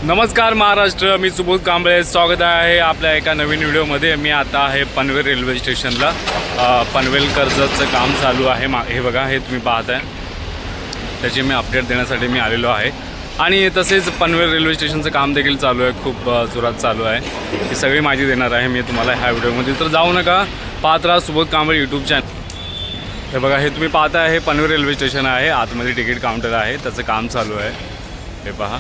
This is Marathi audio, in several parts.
नमस्कार महाराष्ट्र, मी सुबोध कांबळे. स्वागत आहे आपल्या एका नवीन व्हिडिओमध्ये. मी आता आहे पनवेल रेल्वे स्टेशनला. पनवेल कर्जतचं काम चालू आहे. हे बघा, हे तुम्ही पाहताय, त्याची मी अपडेट देण्यासाठी मी आलेलो आहे. आणि तसेच पनवेल रेल्वे स्टेशनचं काम देखील चालू आहे, खूप जोरात चालू आहे. ही सगळी माहिती देणार आहे मी तुम्हाला ह्या व्हिडिओमध्ये. तर जाऊ नका, पाहत राहा सुबोध कांबळे यूट्यूब चॅनल. हे बघा, हे तुम्ही पाहताय, हे पनवेल रेल्वे स्टेशन आहे. आतमध्ये तिकीट काउंटर आहे, त्याचं काम चालू आहे. हे पहा,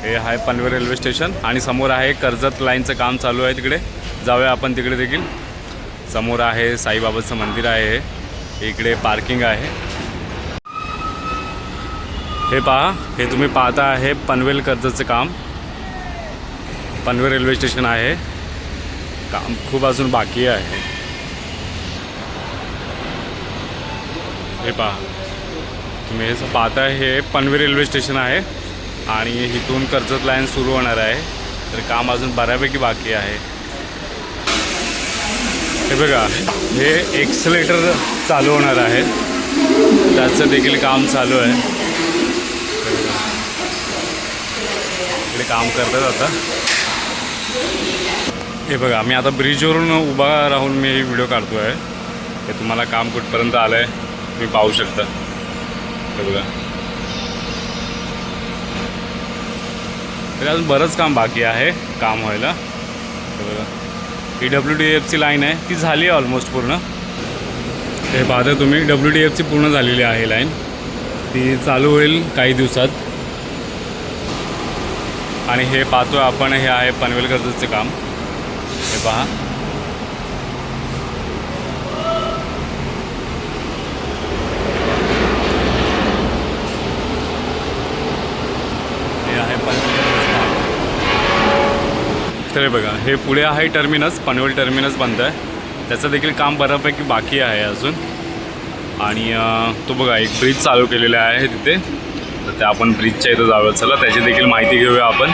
हे आहे पनवेल रेल्वे स्टेशन आणि समोर आहे कर्जत लाईनचं काम चालू आहे. तिकडे जाऊया आपण, तिकडे देखील. समोर आहे साईबाबाचं मंदिर आहे. इकडे पार्किंग आहे. हे पहा, हे तुम्ही पाहता आहे पनवेल कर्जतचं काम. पनवेल रेल्वे स्टेशन आहे. काम खूप अजून बाकी आहे. हे पहा, तुम्ही हे पाहताय, हे पनवेल रेल्वे स्टेशन आहे आणि इथून कर्जत लाईन सुरू होणार आहे. तर काम अजून बऱ्यापैकी बाकी आहे. हे बघा, हे एक्सलेटर चालू होणार आहे, त्याचं देखील काम चालू आहे. इकडे काम करतात आता. हे बघा, मी आता ब्रिजवरून उभा राहून मी व्हिडिओ काढतो आहे. हे तुम्हाला काम कुठपर्यंत आलं आहे तुम्ही पाहू शकता. हे बघा, तरी अजून बरंच काम बाकी आहे काम व्हायला. हे बघा, ही WDFची लाईन आहे, ती झाली आहे ऑलमोस्ट पूर्ण. हे पाहता तुम्ही, WDFची पूर्ण झालेली आहे लाईन. ती चालू होईल काही दिवसात. आणि हे पाहतो आपण, हे आहे पनवेल कर्जतचे काम. हे पहा, हे आहे पनवेल. तर हे बघा, हे पुढे आहे टर्मिनस, पनवेल टर्मिनस बनतं आहे. त्याचं देखील काम बऱ्यापैकी बाकी आहे अजून. आणि तो बघा, एक ब्रिज चालू केलेला आहे तिथे. तर ते आपण ब्रिजच्या इथं जाऊया. चला, त्याची देखील माहिती घेऊया आपण.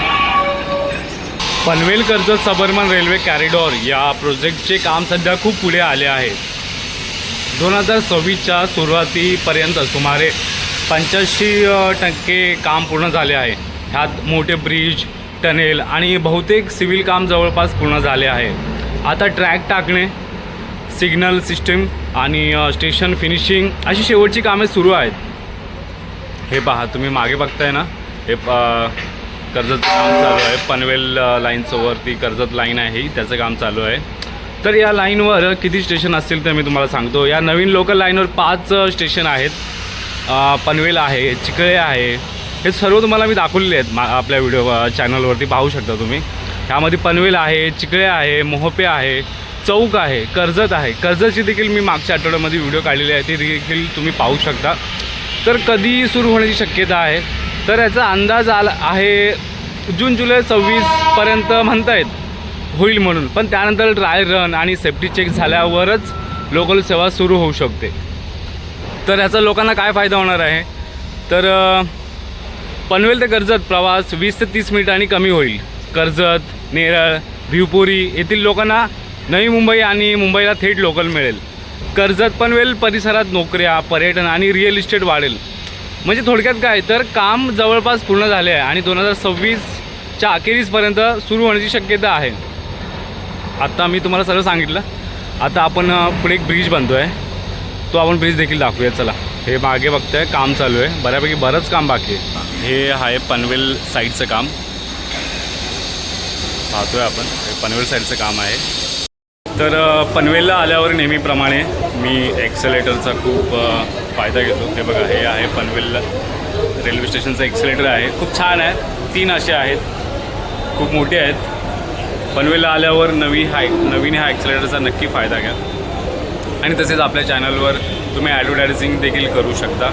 Panvel Karjat suburban railway corridor या प्रोजेक्टचे काम सध्या खूप पुढे आले आहे. 2026च्या सुरुवातीपर्यंत सुमारे 85% काम पूर्ण झाले आहे. ह्यात मोठे ब्रिज, टनेल आणि बहुतेक सिव्हिल काम जवळपास पूर्ण झाले आहे. आता ट्रॅक टाकणे, सिग्नल सिस्टीम आणि स्टेशन फिनिशिंग अशी शेवटची कामे सुरू आहेत. हे पहा, तुम्ही मागे बघताय ना, हे कर्जत काम चालू आहे. पनवेल लाईनचं वरती कर्जत लाईन आहे, त्याचं काम चालू आहे. तर या लाईनवर किती स्टेशन असतील ते मी तुम्हाला सांगतो. या नवीन लोकल लाईनवर 5 स्टेशन आहेत. पनवेल आहे, चिखळे आहे, हे सर्व तुम्हाला मी दाखवलेले आहेत आपल्या व्हिडिओ चॅनलवरती पाहू शकता तुम्ही. ह्यामध्ये पनवेल आहे, चिखळे आहे, मोहोपे आहे, चौक आहे, कर्जत आहे. कर्जतची देखील मी मागच्या आठवड्यामध्ये व्हिडिओ काढलेली आहे, ती देखील तुम्ही पाहू शकता. तर कधी सुरू होण्याची शक्यता आहे, तर याचा अंदाज आला आहे जून-जुलै 26पर्यंत म्हणतायत होईल म्हणून. पण त्यानंतर ट्रायल रन आणि सेफ्टी चेक झाल्यावरच लोकल सेवा सुरू होऊ शकते. तर याचा लोकांना काय फायदा होणार आहे, तर पनवेल ते कर्जत प्रवास 20 ते 30 मिनिटांनी कमी होईल. कर्जत, नेरळ, भिवपुरी येथील लोकांना नवी मुंबई आणि मुंबईला थेट लोकल मिळेल. कर्जत पनवेल परिसरात नोकऱ्या, पर्यटन आणि रिअल इस्टेट वाढेल. म्हणजे थोडक्यात काय, तर काम जवळपास पूर्ण झाले आहे आणि 2026च्या अखेरीसपर्यंत सुरू होण्याची शक्यता आहे. आत्ता मी तुम्हाला सर्व सांगितलं. आता आपण पुढे एक ब्रिज बनतो आहे, तो आपण ब्रिज देखील दाखवूया. चला, हे मागे बघताय, काम चालू आहे, बऱ्यापैकी बरंच काम बाकी आहे. हे आहे पनवेल साईडचं काम पाहतोय आपण. हे पनवेल साईडचं काम आहे. तर पनवेलला आल्यावर नेहमीप्रमाणे मी एक्सेलेटरचा खूप फायदा घेतो. हे बघा, हे आहे पनवेल रेल्वे स्टेशनचं एक्सेलेटर आहे. खूप छान आहे, 3 असे आहेत, खूप मोठे आहेत. पनवेलला आल्यावर नवीन ह्या एक्सेलेटरचा नक्की फायदा घ्या. आणि तसेच आपल्या चॅनलवर तुम्ही ॲडव्हर्टायझिंग देखील करू शकता.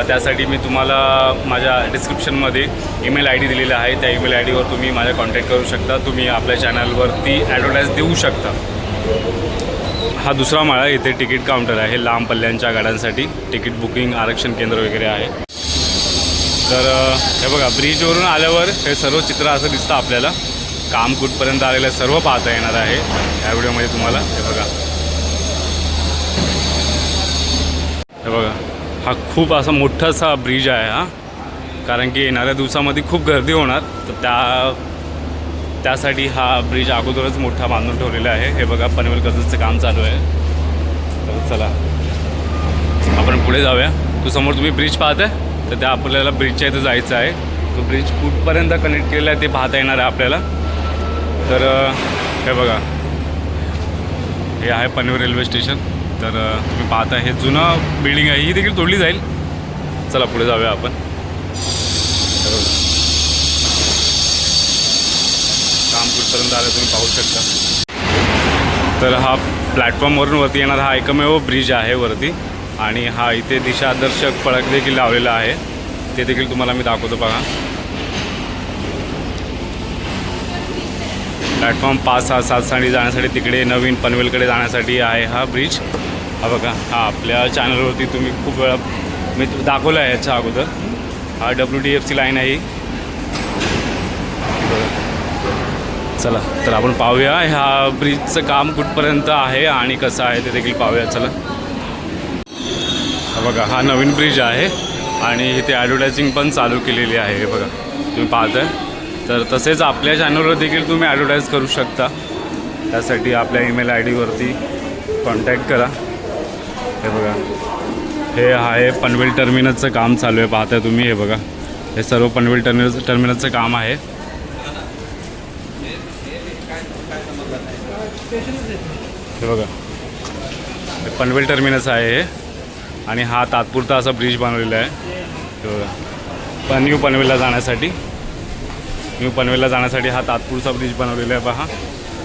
त्यासाठी मी तुम्हाला माझ्या डिस्क्रिप्शनमध्ये ईमेल ID दिलेला आहे. त्या ईमेल IDवर तुम्ही माझ्या कॉन्टॅक्ट करू शकता. तुम्ही आपल्या चॅनलवरती ॲडव्हर्टाईज देऊ शकता. हा दुसरा माळा, इथे तिकीट काउंटर आहे. लांब पल्ल्यांच्या गाड्यांसाठी तिकीट बुकिंग, आरक्षण केंद्र वगैरे आहे. तर हे बघा, ब्रिजवरून आल्यावर हे सर्व चित्र असं दिसतं आपल्याला. काम कुठपर्यंत आलेलं सर्व पाहता येणार आहे या व्हिडिओमध्ये तुम्हाला. हे बघा, हे बघा, हा खूप असा मोठासा ब्रिज आहे. हा कारण की येणाऱ्या दिवसामध्ये खूप गर्दी होणार, तर त्यासाठी हा ब्रिज अगोदरच मोठा बांधून ठेवलेला आहे. हे बघा पनवेल कर्जतचं काम चालू आहे. तर चला आपण पुढे जाऊया. तो समोर तुम्ही ब्रिज पाहताय, तर त्या आपल्याला ब्रिजच्या इथं जायचं आहे. तो ब्रिज कुठपर्यंत कनेक्ट केलेला आहे ते पाहता येणार आहे आपल्याला. तर हे बघा, हे आहे पनवेल रेल्वे स्टेशन. तर तुम्ही पाहता हे जुनं बिल्डिंग आहे, ही देखील तोडली जाईल. चला पुढे जाऊया आपण. काम कुठपर्यंत आलं तुम्ही पाहू शकता. तर हा प्लॅटफॉर्मवरून वरती येणारा हा एकमेव ब्रिज आहे वरती. आणि हा इथे दिशादर्शक फलक देखील लावलेला आहे, ते देखील तुम्हाला मी दाखवतो बघा. प्लॅटफॉर्म 5, 6, 7 साठी जाण्यासाठी तिकडे नवीन पनवेलकडे जाण्यासाठी आहे हा ब्रिज. हा बघा, हा आपल्या चॅनलवरती तुम्ही खूप वेळा मी दाखवलं आहे ह्याच्या अगोदर. हा WDFC लाईन आहे. चला तर आपण पाहूया ह्या ब्रिजचं काम कुठपर्यंत आहे आणि कसं आहे ते देखील पाहूया. चला हा बघा, हा नवीन ब्रिज आहे आणि इथे ॲडव्हर्टायझिंग पण चालू केलेली आहे. हे बघा तुम्ही पाहताय. तर तसेच आपल्या चॅनलवर देखील तुम्ही ॲडव्हर्टाईज करू शकता. त्यासाठी आपल्या ईमेल ID वरती कॉन्टॅक्ट करा. हे बघा, हे आहे पनवेल टर्मिनसचं काम चालू आहे, पाहताय तुम्ही. हे बघा, हे सर्व पनवेल टर्मिनसचं काम आहे. हे बघा, हे पनवेल टर्मिनस आहे हे. आणि हा तात्पुरता असा ब्रिज बनवलेला आहे. हे बघा, न्यू पनवेलला जाण्यासाठी हा तात्पुरता ब्रिज बनवलेला आहे पहा.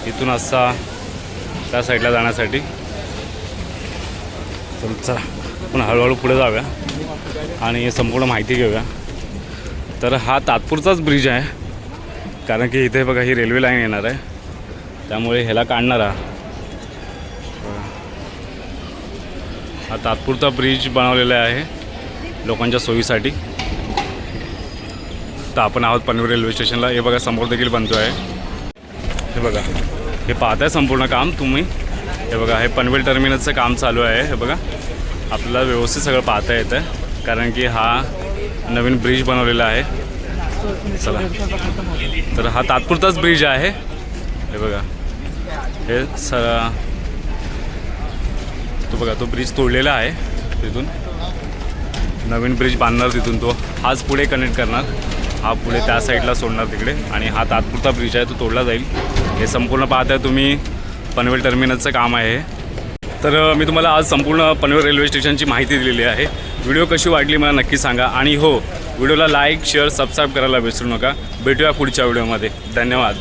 इथून असा त्या साईडला जाण्यासाठी. चला आपण हळूहळू पुढे जाऊया आणि संपूर्ण माहिती घेऊया. तर हा तात्पुरताच ब्रिज आहे, कारण की इथे बघा ही रेल्वे लाईन येणार आहे, त्यामुळे ह्याला काढणारा हा तात्पुरता ब्रिज बनवलेला आहे लोकांच्या सोयीसाठी. तर आपण आहोत पनवेल रेल्वे स्टेशनला. हे बघा समोर देखील बनतो आहे. हे बघा, हे पाहताय संपूर्ण काम तुम्ही. हे बघा, हे पनवेल टर्मिनसचं काम चालू आहे. हे बघा, आपल्याला व्यवस्थित सगळं पाहता येतं, कारण की हा नवीन ब्रिज बनवलेला आहे. चला, तर हा तात्पुरताच ब्रिज आहे. हे बघा, हे तो बघा, तो ब्रिज तोडलेला आहे. तिथून नवीन ब्रिज बांधणार, तिथून तो हाच पुढे कनेक्ट करणार. हा पुढे त्या साईडला सोडणार तिकडे. आणि हा तात्पुरता ब्रिज आहे, तो तोडला जाईल. हे संपूर्ण पाहताय तुम्ही पनवेल टर्मिनसचं काम आहे. तर मी तुम्हाला आज संपूर्ण पनवेल रेल्वे स्टेशनची माहिती दिलेली आहे. व्हिडिओ कशी वाटली मला नक्की सांगा. आणि हो, व्हिडिओला लाईक, शेअर, सबस्क्राईब करायला विसरू नका. भेटूया पुढच्या व्हिडिओमध्ये. धन्यवाद.